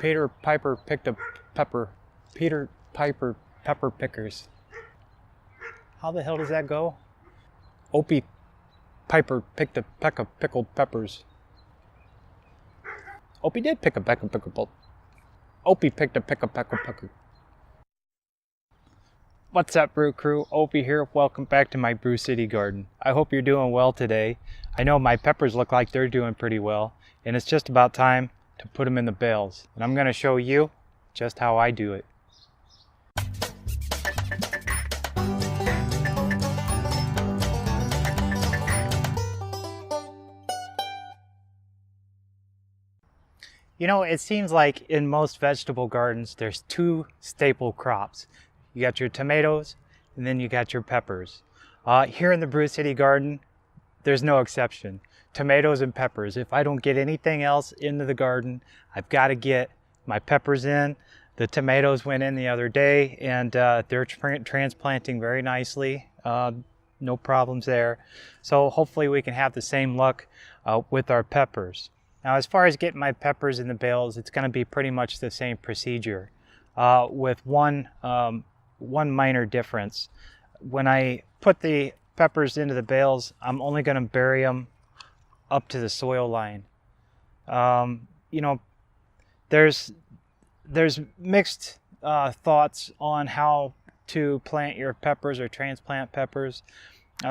Peter Piper picked a pepper. Peter Piper pepper pickers. How the hell does that go? Opie Piper picked a peck of pickled peppers. Opie did pick a peck of pickled. Opie picked a peck of pickled pepper. What's up, Brew Crew? Opie here. Welcome back to my Brew City Garden. I hope you're doing well today. I know my peppers look like they're doing pretty well, and it's just about time to put them in the bales. And I'm going to show you just how I do it. You know, it seems like in most vegetable gardens, there's two staple crops. You got your tomatoes, and then you got your peppers. Here in the Brew City Garden, there's no exception. Tomatoes and peppers. If I don't get anything else into the garden, I've got to get my peppers in. The tomatoes went in the other day, and they're transplanting very nicely. No problems there. So hopefully we can have the same luck with our peppers. Now, as far as getting my peppers in the bales, it's going to be pretty much the same procedure, with one minor difference. When I put the peppers into the bales, I'm only going to bury them up to the soil line. You know, there's mixed thoughts on how to plant your peppers or transplant peppers.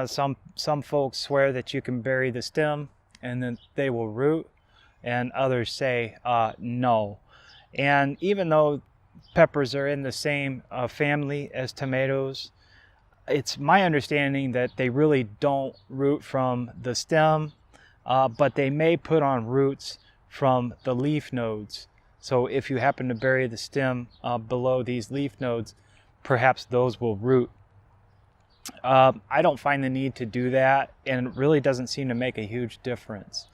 Some folks swear that you can bury the stem and then they will root, and others say no. And even though peppers are in the same family as tomatoes, it's my understanding that they really don't root from the stem, but they may put on roots from the leaf nodes. So if you happen to bury the stem below these leaf nodes, perhaps those will root. I don't find the need to do that, and it really doesn't seem to make a huge difference.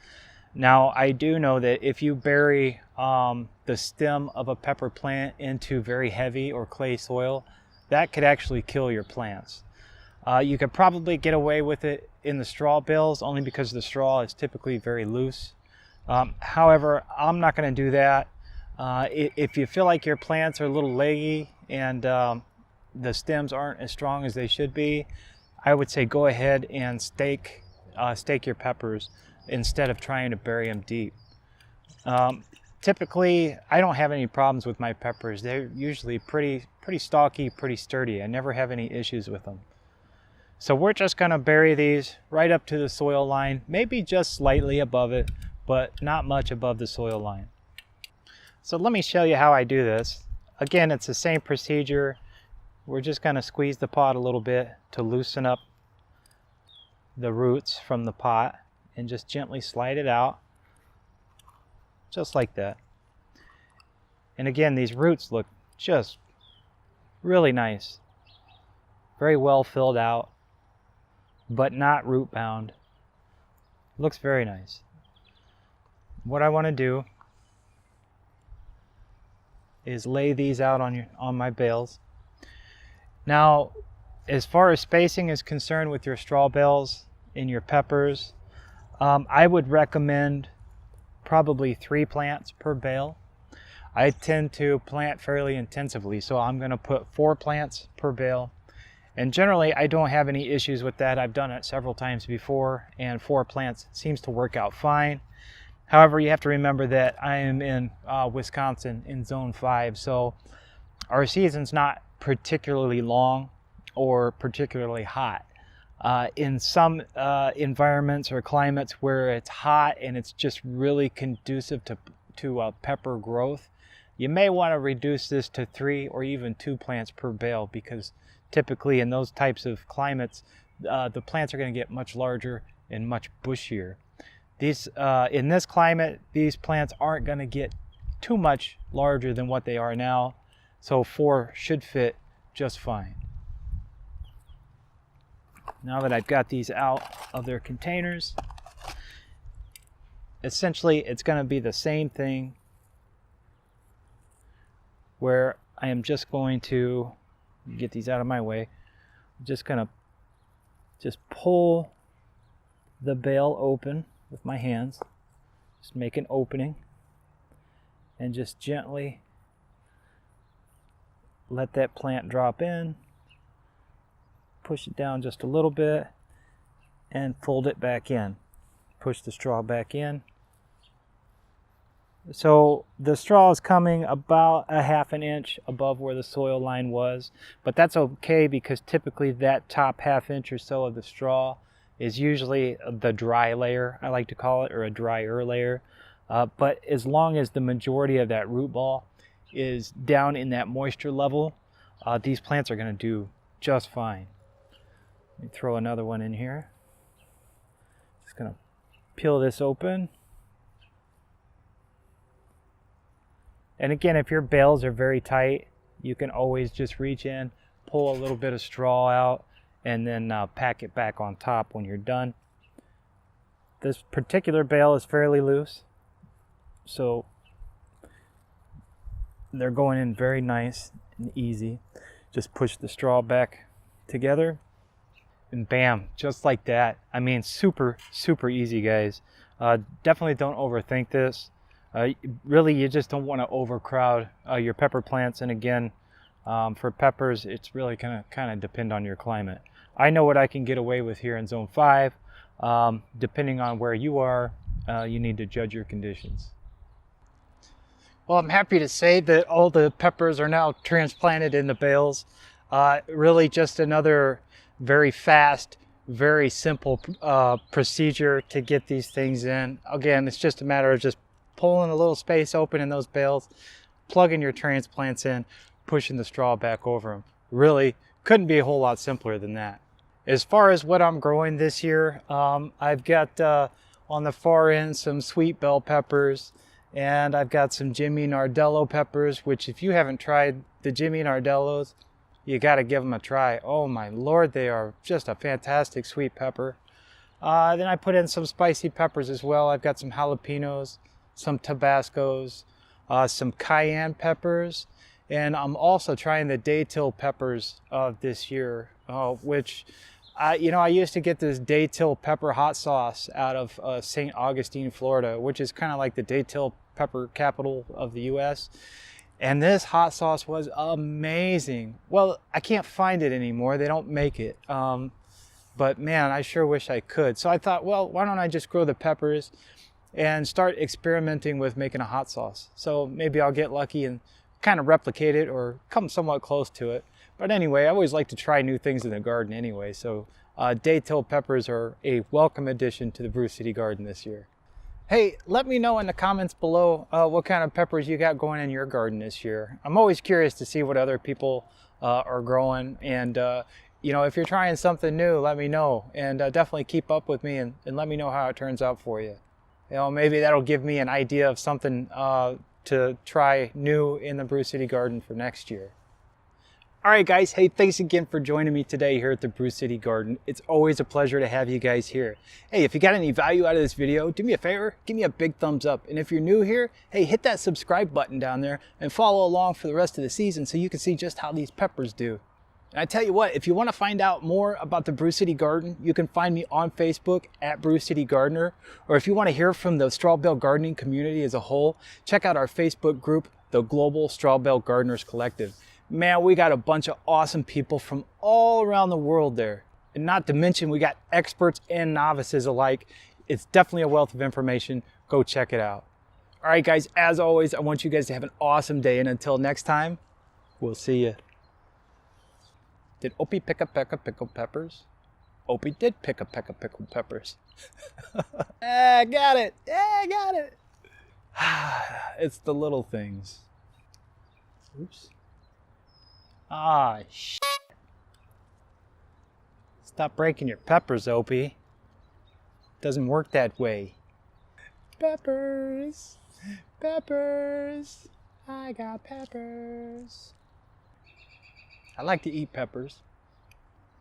Now, I do know that if you bury the stem of a pepper plant into very heavy or clay soil, that could actually kill your plants. You could probably get away with it in the straw bales, only because the straw is typically very loose. However, I'm not going to do that. If you feel like your plants are a little leggy and the stems aren't as strong as they should be, I would say go ahead and stake your peppers instead of trying to bury them deep. Typically, I don't have any problems with my peppers. They're usually pretty stocky, pretty sturdy. I never have any issues with them. So we're just going to bury these right up to the soil line, maybe just slightly above it, but not much above the soil line. So let me show you how I do this. Again, it's the same procedure. We're just going to squeeze the pot a little bit to loosen up the roots from the pot and just gently slide it out, just like that. And again, these roots look just really nice. Very well filled out, but not root bound. Looks very nice. What I want to do is lay these out on my bales. Now, as far as spacing is concerned with your straw bales and your peppers, I would recommend probably 3 plants per bale. I tend to plant fairly intensively, so I'm going to put 4 plants per bale. And generally, I don't have any issues with that. I've done it several times before, and 4 plants seems to work out fine. However, you have to remember that I am in Wisconsin in Zone 5, so our season's not particularly long or particularly hot. In some environments or climates where it's hot and it's just really conducive to pepper growth, you may want to reduce this to 3 or even 2 plants per bale, because typically in those types of climates, the plants are going to get much larger and much bushier. In this climate, these plants aren't going to get too much larger than what they are now, so 4 should fit just fine. Now that I've got these out of their containers, essentially it's going to be the same thing, where I am just going to get these out of my way. I'm just going to pull the bale open with my hands. Just make an opening. and just gently let that plant drop in. Push it down just a little bit and fold it back in. Push the straw back in. So the straw is coming about a ½ an inch above where the soil line was, but that's okay because typically that top ½ inch or so of the straw is usually the dry layer, I like to call it, or a drier layer. But as long as the majority of that root ball is down in that moisture level, these plants are going to do just fine. Let me throw another one in here. Just going to peel this open. And again, if your bales are very tight, you can always just reach in, pull a little bit of straw out, and then pack it back on top when you're done. This particular bale is fairly loose, so they're going in very nice and easy. Just push the straw back together, and bam, just like that. I mean, super, super easy, guys. Definitely don't overthink this. Really, you just don't want to overcrowd your pepper plants. And again, for peppers, it's really kind of depend on your climate. I know what I can get away with here in Zone 5. Depending on where you are, you need to judge your conditions. Well, I'm happy to say that all the peppers are now transplanted in the bales. Really just another very fast, very simple procedure to get these things in. Again, it's just a matter of just pulling a little space open in those bales, plugging your transplants in, pushing the straw back over them. Really couldn't be a whole lot simpler than that. As far as what I'm growing this year, I've got on the far end some sweet bell peppers, and I've got some Jimmy Nardello peppers, which if you haven't tried the Jimmy Nardellos, you got to give them a try. Oh my Lord, they are just a fantastic sweet pepper. Then I put in some spicy peppers as well. I've got some jalapenos, some Tabascos, some cayenne peppers, and I'm also trying the Daytil peppers this year, which I used to get this Daytil pepper hot sauce out of St. Augustine, Florida, which is kind of like the Daytil pepper capital of the U.S. And this hot sauce was amazing. Well, I can't find it anymore. They don't make it. But man, I sure wish I could. So I thought, well, why don't I just grow the peppers and start experimenting with making a hot sauce. So maybe I'll get lucky and kind of replicate it or come somewhat close to it. But anyway, I always like to try new things in the garden anyway. So Daytil peppers are a welcome addition to the Brew City Garden this year. Hey, let me know in the comments below what kind of peppers you got going in your garden this year. I'm always curious to see what other people are growing. And if you're trying something new, let me know. And definitely keep up with me and let me know how it turns out for you. Maybe that'll give me an idea of something to try new in the Brew City Garden for next year. All right, guys. Hey, thanks again for joining me today here at the Brew City Garden. It's always a pleasure to have you guys here. Hey, if you got any value out of this video, do me a favor, give me a big thumbs up. And if you're new here, hey, hit that subscribe button down there and follow along for the rest of the season so you can see just how these peppers do. And I tell you what, if you want to find out more about the Brew City Garden, you can find me on Facebook at Brew City Gardener. Or if you want to hear from the straw bale gardening community as a whole, check out our Facebook group, the Global Straw Bale Gardeners Collective. Man, we got a bunch of awesome people from all around the world there. And not to mention, we got experts and novices alike. It's definitely a wealth of information. Go check it out. All right, guys, as always, I want you guys to have an awesome day. And until next time, we'll see you. Did Opie pick a peck of pickled peppers? Opie did pick a peck of pickled peppers. Got it. Got it. It's the little things. Oops. Shit. Stop breaking your peppers, Opie. Doesn't work that way. Peppers. Peppers. I got peppers. I like to eat peppers,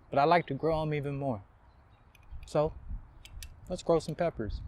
but I like to grow them even more. So, let's grow some peppers.